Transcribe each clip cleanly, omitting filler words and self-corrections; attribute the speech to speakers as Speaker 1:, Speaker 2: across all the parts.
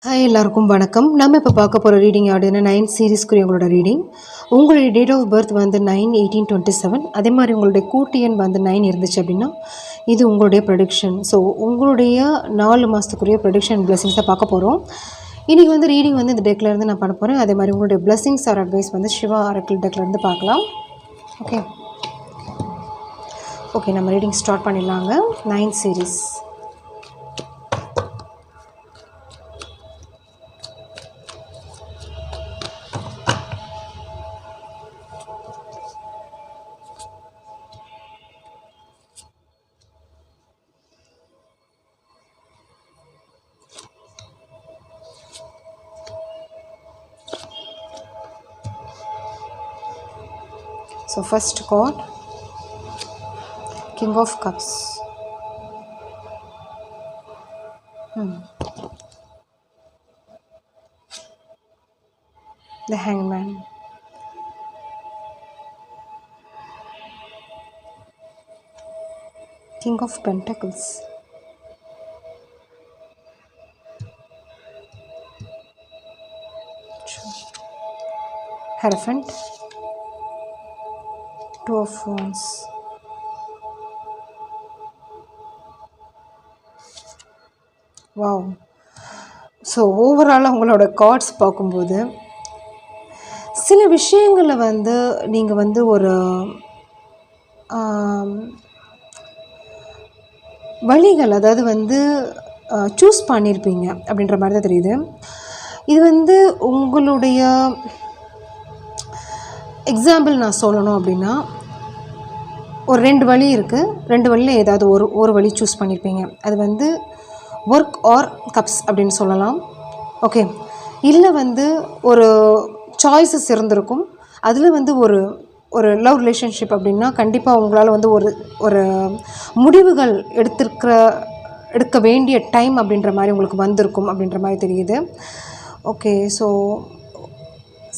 Speaker 1: Hi எல்லாருக்கும் வணக்கம். நம்ம இப்போ பார்க்க போகிற ரீடிங் யாருன்னா 9 சீரீஸ்க்குரிய உங்களோட ரீடிங். உங்களுடைய டேட் ஆஃப் பர்த் வந்து 9/18/27. அதே மாதிரி உங்களுடைய கூட்டு எண் வந்து 9 இருந்துச்சு அப்படின்னா இது உங்களுடைய ப்ரெடிக்ஷன். ஸோ உங்களுடைய 4 மாதத்துக்குரிய ப்ரெடிக்ஷன் பிளெஸிங்ஸை பார்க்க போகிறோம். இன்றைக்கி வந்து ரீடிங் வந்து இந்த டெக்லேருந்து நான் பண்ண போகிறேன். அதே மாதிரி உங்களுடைய பிளெஸிங்ஸ் ஆர் அட்வைஸ் வந்து சிவா ஆரக்கிள் டெக்லேருந்து பார்க்கலாம். ஓகே நம்ம ரீடிங் ஸ்டார்ட் பண்ணிடலாங்க. 9 series. So first card, King of Cups. The Hangman. King of Pentacles. Hierophant. Two of Wands. Wow. So ஓவராலாக உங்களோட கார்ட்ஸ் பார்க்கும்போது சில விஷயங்களில் வந்து நீங்கள் வந்து ஒரு வழிகள் அதாவது வந்து சூஸ் பண்ணியிருப்பீங்க அப்படின்ற மாதிரி தான் தெரியுது. இது வந்து உங்களுடைய எக்ஸாம்பிள் நான் சொல்லணும் அப்படின்னா ஒரு 2 வழி இருக்குது. 2 வழியில் ஏதாவது ஒரு வழி சூஸ் பண்ணியிருப்பீங்க. அது வந்து ஒர்க் ஆர் கப்ஸ் அப்படின்னு சொல்லலாம். ஓகே, இல்லை வந்து ஒரு சாய்ஸஸ் இருந்திருக்கும். அதில் வந்து ஒரு லவ் ரிலேஷன்ஷிப் அப்படின்னா கண்டிப்பாக உங்களால் வந்து ஒரு முடிவுகள் எடுக்க வேண்டிய டைம் அப்படின்ற மாதிரி உங்களுக்கு வந்திருக்கும் அப்படின்ற மாதிரி தெரியுது. ஓகே,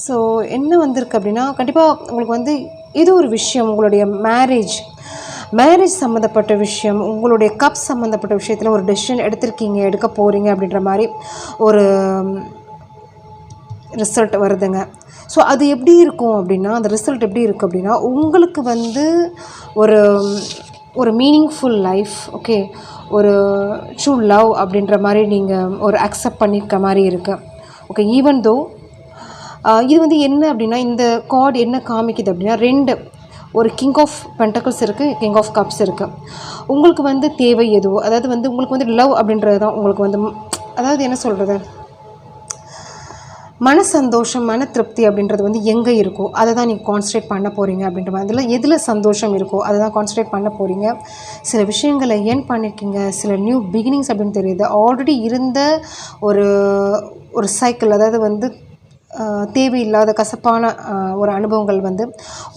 Speaker 1: ஸோ என்ன வந்திருக்கு அப்படின்னா கண்டிப்பாக உங்களுக்கு வந்து ஏதோ ஒரு விஷயம் உங்களுடைய மேரேஜ் சம்மந்தப்பட்ட விஷயம், உங்களுடைய கப் சம்மந்தப்பட்ட விஷயத்தில் ஒரு டெசிஷன் எடுக்க போகிறீங்க அப்படின்ற மாதிரி ஒரு ரிசல்ட் வருதுங்க. ஸோ அது எப்படி இருக்கும் அப்படின்னா அந்த ரிசல்ட் எப்படி இருக்குது அப்படின்னா உங்களுக்கு வந்து ஒரு மீனிங்ஃபுல் லைஃப், ஓகே, ஒரு ட்ரூ லவ் அப்படின்ற மாதிரி நீங்கள் ஒரு அக்செப்ட் பண்ணியிருக்க மாதிரி இருக்குது. ஓகே, ஈவன் தோ இது வந்து என்ன அப்படின்னா இந்த கார்டு என்ன காமிக்குது அப்படின்னா 2 ஒரு கிங் ஆஃப் பென்டக்கிள்ஸ் இருக்குது, கிங் ஆஃப் கப்ஸ் இருக்குது. உங்களுக்கு வந்து தேவை எதுவோ, அதாவது வந்து உங்களுக்கு வந்து லவ் அப்படின்றது தான் உங்களுக்கு வந்து, அதாவது என்ன சொல்கிறது, மன சந்தோஷம் மன திருப்தி அப்படின்றது வந்து எங்கே இருக்கோ அதை தான் நீங்கள் கான்சன்ட்ரேட் பண்ண போகிறீங்க அப்படின்ற மாதிரி. அதில் எதில் சந்தோஷம் இருக்கோ அதை தான் கான்சன்ட்ரேட் பண்ண போகிறீங்க. சில விஷயங்களை ஏன் பண்ணியிருக்கீங்க, சில நியூ பிகினிங்ஸ் அப்படின்னு தெரியுது. ஆல்ரெடி இருந்த ஒரு சைக்கிள், அதாவது வந்து தேவையில்லாத கசப்பான ஒரு அனுபவங்கள் வந்து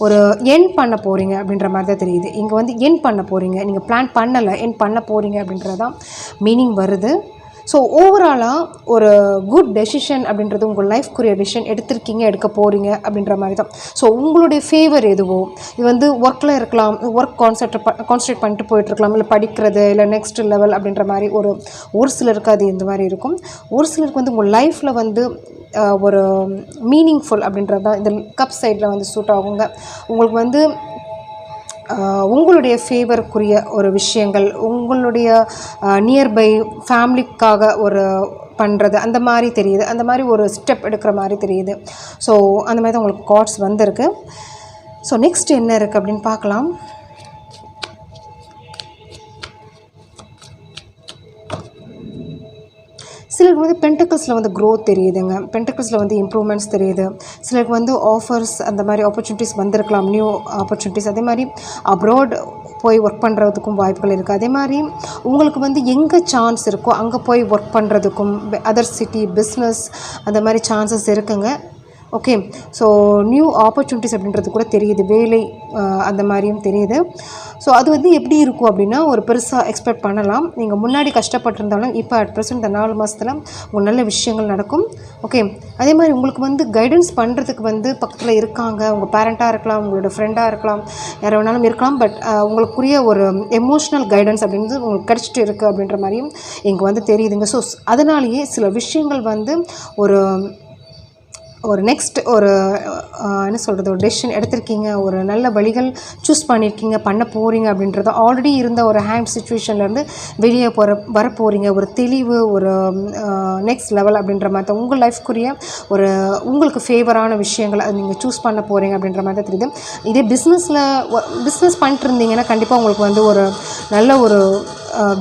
Speaker 1: ஒரு என் பண்ண போகிறீங்க அப்படின்ற மாதிரி தான் தெரியுது. இங்கே வந்து என் பண்ண போகிறீங்க, நீங்கள் பிளான் பண்ணலை, என் பண்ண போகிறீங்க அப்படின்றது தான் மீனிங் வருது. ஸோ ஓவராலாக ஒரு குட் டெசிஷன் அப்படின்றது உங்கள் லைஃப்க்குரிய டெசிஷன் எடுக்க போகிறீங்க அப்படின்ற மாதிரி தான். ஸோ உங்களுடைய ஃபேவர் எதுவோ, இது வந்து ஒர்க்கில் இருக்கலாம், ஒர்க் கான்சன்ட்ரேட் பண்ணிட்டு போயிட்டுருக்கலாம், இல்லை படிக்கிறது, இல்லை நெக்ஸ்ட் லெவல் அப்படின்ற மாதிரி ஒரு சிலருக்கு அது இந்த மாதிரி இருக்கும். ஒரு சிலருக்கு வந்து உங்கள் லைஃப்பில் வந்து ஒரு மீனிங்ஃபுல் அப்படின்றது தான் இந்த கப் சைடில் வந்து சூட் ஆகுங்க. உங்களுக்கு வந்து உங்களுடைய ஃபேவருக்குரிய ஒரு விஷயங்கள், உங்களுடைய நியர்பை ஃபேமிலிக்காக ஒரு பண்ணுறது அந்த மாதிரி தெரியுது, அந்த மாதிரி ஒரு ஸ்டெப் எடுக்கிற மாதிரி தெரியுது. ஸோ அந்த மாதிரி தான் உங்களுக்கு கார்ட்ஸ் வந்திருக்கு. ஸோ நெக்ஸ்ட் என்ன இருக்குது அப்படின்னு பார்க்கலாம். சிலருக்கு வந்து பென்டக்கிள்ஸில் வந்து க்ரோத் தெரியுதுங்க, பென்டக்கிள்ஸில் வந்து இம்ப்ரூவ்மெண்ட்ஸ் தெரியுது. சிலருக்கு வந்து ஆஃபர்ஸ் அந்த மாதிரி ஆப்பர்ச்சுனிட்டிஸ் வந்திருக்கலாம், நியூ ஆப்பர்ச்சுனிட்டிஸ். அதே மாதிரி அப்ராட் போய் ஒர்க் பண்ணுறதுக்கும் வாய்ப்புகள் இருக்குது. அதே மாதிரி உங்களுக்கு வந்து எங்கே சான்ஸ் இருக்கோ அங்கே போய் ஒர்க் பண்ணுறதுக்கும், அதர் சிட்டி பிஸ்னஸ் அந்த மாதிரி சான்சஸ் இருக்குங்க. ஓகே. ஸோ நியூ ஆப்பர்ச்சுனிட்டிஸ் அப்படின்றது கூட தெரியுது, வேலை அந்த மாதிரியும் தெரியுது. ஸோ அது வந்து எப்படி இருக்கும் அப்படின்னா, ஒரு பெருசாக எக்ஸ்பெக்ட் பண்ணலாம். நீங்கள் முன்னாடி கஷ்டப்பட்டிருந்தாலும் இப்போ அட் ப்ரெசென்ட் இந்த 4 மாதத்தில் உங்களுக்கு நல்ல விஷயங்கள் நடக்கும். ஓகே. அதே மாதிரி உங்களுக்கு வந்து கைடன்ஸ் பண்ணுறதுக்கு வந்து பக்கத்தில் இருக்காங்க. உங்கள் பேரண்ட்டாக இருக்கலாம், உங்களோட ஃப்ரெண்டாக இருக்கலாம், யாரை வேணாலும் இருக்கலாம். பட் உங்களுக்குரிய ஒரு எமோஷ்னல் கைடன்ஸ் அப்படின்றது உங்களுக்கு கிடச்சிட்டு இருக்குது அப்படின்ற மாதிரியும் இங்கே வந்து தெரியுதுங்க. ஸோ அதனாலேயே சில விஷயங்கள் வந்து ஒரு நெக்ஸ்ட் ஒரு என்ன சொல்கிறது, ஒரு டெசிஷன் எடுத்திருக்கீங்க, ஒரு நல்ல வழிகள் சூஸ் பண்ணியிருக்கீங்க, பண்ண போகிறீங்க அப்படின்றத ஆல்ரெடி இருந்த ஒரு ஹேண்ட் சுச்சுவேஷன்லேருந்து வெளியே வர போகிறீங்க. ஒரு தெளிவு, ஒரு நெக்ஸ்ட் லெவல் அப்படின்ற மாதிரி தான் உங்கள் லைஃப்க்குரிய ஒரு உங்களுக்கு ஃபேவரான விஷயங்கள் அது நீங்கள் சூஸ் பண்ண போகிறீங்க அப்படின்ற மாதிரி தான் தெரியுது. இதே பிஸ்னஸ் பண்ணிட்டு இருந்தீங்கன்னா கண்டிப்பாக உங்களுக்கு வந்து ஒரு நல்ல ஒரு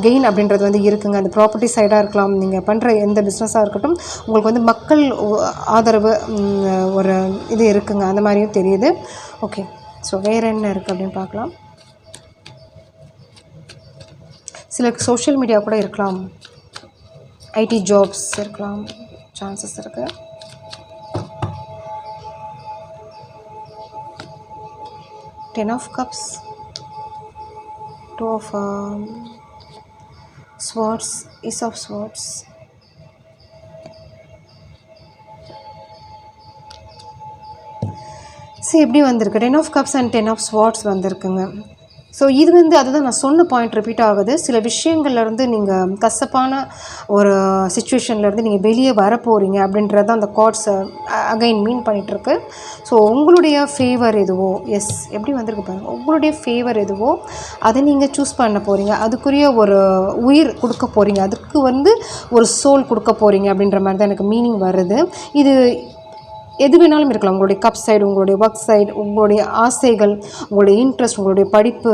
Speaker 1: கெயின் அப்படின்றது வந்து இருக்குங்க. அந்த ப்ராப்பர்ட்டி சைடாக இருக்கலாம், நீங்கள் பண்ணுற எந்த பிஸ்னஸாக இருக்கட்டும், உங்களுக்கு வந்து மக்கள் ஆதரவு ஒரு இது இருக்குங்க, அந்த மாதிரியும் தெரியுது. ஓகே. ஸோ வேறு என்ன இருக்குது அப்படின்னு பார்க்கலாம். சிலருக்கு சோஷியல் மீடியா கூட இருக்கலாம், ஐடி ஜாப்ஸ் இருக்கலாம், சான்சஸ் இருக்குது. Ten of Cups, Two of Swords, Ace of Swords. எப்படி வந்திருக்கு, 10 of Cups and 10 of Swords வந்திருக்குங்க. ஸோ இது வந்து அதுதான் நான் சொன்ன பாயிண்ட் ரிப்பீட் ஆகுது. சில விஷயங்கள்லேருந்து நீங்கள் கசப்பான ஒரு சிச்சுவேஷன்லேருந்து நீங்கள் வெளியே வர போகிறீங்க அப்படின்றது அந்த கார்ட்ஸ் அகைன் மீன் பண்ணிகிட்ருக்கு. ஸோ உங்களுடைய ஃபேவர் எதுவோ, எஸ் எப்படி வந்திருக்கு பாருங்கள், உங்களுடைய ஃபேவர் எதுவோ அதை நீங்கள் சூஸ் பண்ண போகிறீங்க, அதுக்குரிய ஒரு உயிர் கொடுக்க போகிறீங்க, அதுக்கு வந்து ஒரு சோல் கொடுக்க போகிறீங்க அப்படின்ற மாதிரி தான் எனக்கு மீனிங் வருது. இது எது வேணாலும் இருக்கலாம், உங்களுடைய கப் சைடு, உங்களுடைய ஒர்க் சைடு, உங்களுடைய ஆசைகள், உங்களுடைய இன்ட்ரெஸ்ட், உங்களுடைய படிப்பு,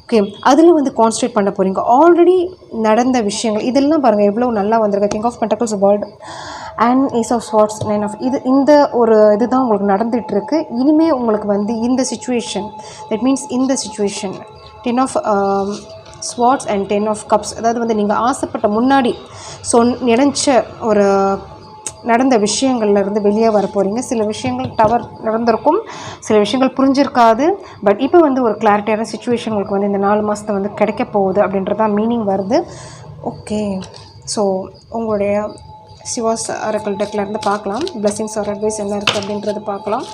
Speaker 1: ஓகே, அதில் வந்து கான்சன்ட்ரேட் பண்ண போகிறீங்க. ஆல்ரெடி நடந்த விஷயங்கள் இதெல்லாம் பாருங்கள் எவ்வளோ நல்லா வந்திருக்கு. King of pentacles world and ace of swords, 9 of இந்த ஒரு இதுதான் உங்களுக்கு நடந்துகிட்ருக்கு. இனிமேல் உங்களுக்கு வந்து இந்த சிச்சுவேஷன், தட் மீன்ஸ் இந்த situation 10 of swords and 10 of cups, அதாவது வந்து நீங்கள் ஆசைப்பட்ட முன்னாடி நினைச்ச ஒரு நடந்த விஷயங்கள்லேருந்து வெளியே வர போகிறீங்க. சில விஷயங்கள் டவர் நடந்திருக்கும், சில விஷயங்கள் புரிஞ்சிருக்காது. பட் இப்போ வந்து ஒரு கிளாரிட்டியான சுச்சுவேஷன் உங்களுக்கு வந்து இந்த 4 மாதத்தை வந்து கிடைக்க போகுது அப்படின்றதான் மீனிங் வருது. ஓகே. ஸோ உங்களுடைய சிவாஸ் ஆரக்கிள் டெக்லேருந்து பார்க்கலாம், பிளெஸிங்ஸ் ஆர் அட்வைஸ் என்ன இருக்குது அப்படின்றது பார்க்கலாம்.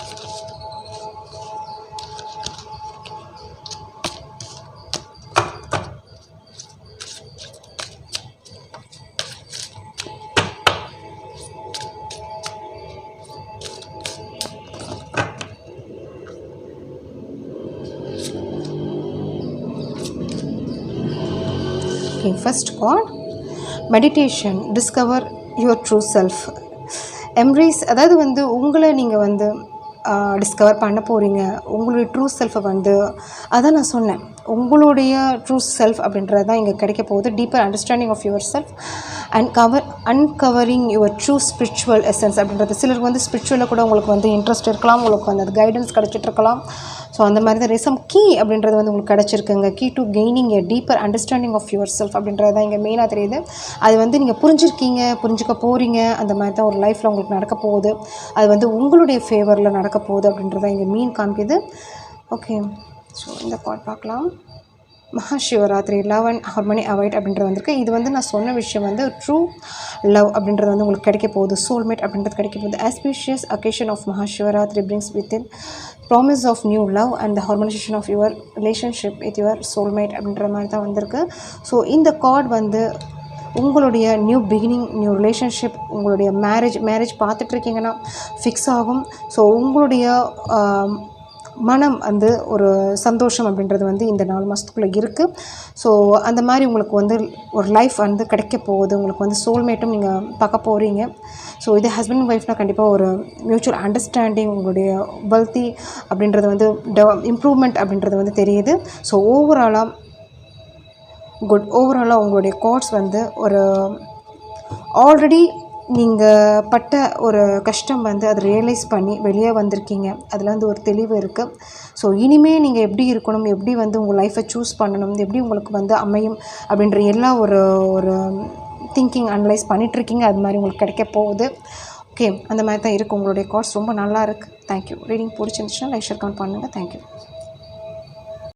Speaker 1: First card, meditation, discover your true self, embrace, அதாவது வந்து உங்களை நீங்கள் வந்து டிஸ்கவர் பண்ண போகிறீங்க. உங்களுடைய ட்ரூ செல்ஃபை வந்து அதான் நான் சொன்னேன், உங்களுடைய ட்ரூ செல்ஃப் அப்படின்றது தான் இங்கே கிடைக்க போகுது. Deeper understanding of yourself and uncovering your true spiritual essence அப்படின்றது. சிலருக்கு வந்து ஸ்பிரிச்சுவலில் கூட உங்களுக்கு வந்து இன்ட்ரெஸ்ட் இருக்கலாம், உங்களுக்கு வந்து அது கைடன்ஸ் கிடச்சிட்ருக்கலாம். ஸோ அந்த மாதிரி தான் ரேசம் கீ அப்படின்றது வந்து உங்களுக்கு கிடச்சிருக்குங்க. Key to gaining a deeper understanding of yourself அப்படின்றது தான் இங்கே மெயினாக தெரியுது. அது வந்து நீங்கள் புரிஞ்சுக்க போகிறீங்க, அந்த மாதிரி தான் ஒரு லைஃப்பில் உங்களுக்கு நடக்க போகுது. அது வந்து உங்களுடைய ஃபேவரில் நடக்க போகுது அப்படின்றத இங்கே மீன் காமிக்குது. ஓகே. ஸோ இந்த கார்ட் பார்க்கலாம். Mahashivratri, love and harmony avoid அப்படின்றது வந்திருக்கு. இது வந்து நான் சொன்ன விஷயம் வந்து ட்ரூ லவ் அப்படின்றது வந்து உங்களுக்கு கிடைக்க போகுது, சோல்மேட் அப்படின்றது கிடைக்க போகுது. Auspicious occasion of Mahashivratri brings within promise of new love and the harmonization of your relationship with your soulmate அப்படின்ற மாதிரி தான் வந்திருக்கு. ஸோ இந்த கார்டு வந்து உங்களுடைய நியூ பிகினிங், நியூ ரிலேஷன்ஷிப், உங்களுடைய மேரேஜ் பார்த்துட்ருக்கீங்கன்னா ஃபிக்ஸ் ஆகும். ஸோ உங்களுடைய மனம் வந்து ஒரு சந்தோஷம் அப்படின்றது வந்து இந்த 4 மாதத்துக்குள்ளே இருக்குது. ஸோ அந்த மாதிரி உங்களுக்கு வந்து ஒரு லைஃப் வந்து கிடைக்க போகுது. உங்களுக்கு வந்து சோல்மேட்டும் நீங்கள் பார்க்க போகிறீங்க. ஸோ இது ஹஸ்பண்ட் அண்ட் ஒய்ஃப்னால் கண்டிப்பாக ஒரு மியூச்சுவல் அண்டர்ஸ்டாண்டிங், உங்களுடைய வெல்த்தி அப்படின்றது வந்து இம்ப்ரூவ்மெண்ட் அப்படின்றது வந்து தெரியுது. ஸோ ஓவராலாக உங்களுடைய கார்ட்ஸ் வந்து ஒரு ஆல்ரெடி நீங்கள் பட்ட ஒரு கஷ்டம் வந்து அதை ரியலைஸ் பண்ணி வெளியே வந்திருக்கீங்க. அதில் வந்து ஒரு தெளிவு இருக்குது. ஸோ இனிமேல் நீங்கள் எப்படி இருக்கணும், எப்படி வந்து உங்கள் லைஃப்பை சூஸ் பண்ணணும், எப்படி உங்களுக்கு வந்து அமையும் அப்படின்ற எல்லா ஒரு திங்கிங் அனலைஸ் பண்ணிகிட்ருக்கீங்க. அது மாதிரி உங்களுக்கு கிடைக்க போகுது. ஓகே, அந்த மாதிரி தான் இருக்குது. உங்களுடைய கார்ட்ஸ் ரொம்ப நல்லா இருக்குது. தேங்க்யூ. ரீடிங் பிடிச்சிருந்துச்சுன்னா லைக் ஷேர் கமெண்ட் பண்ணுங்கள். தேங்க்யூ.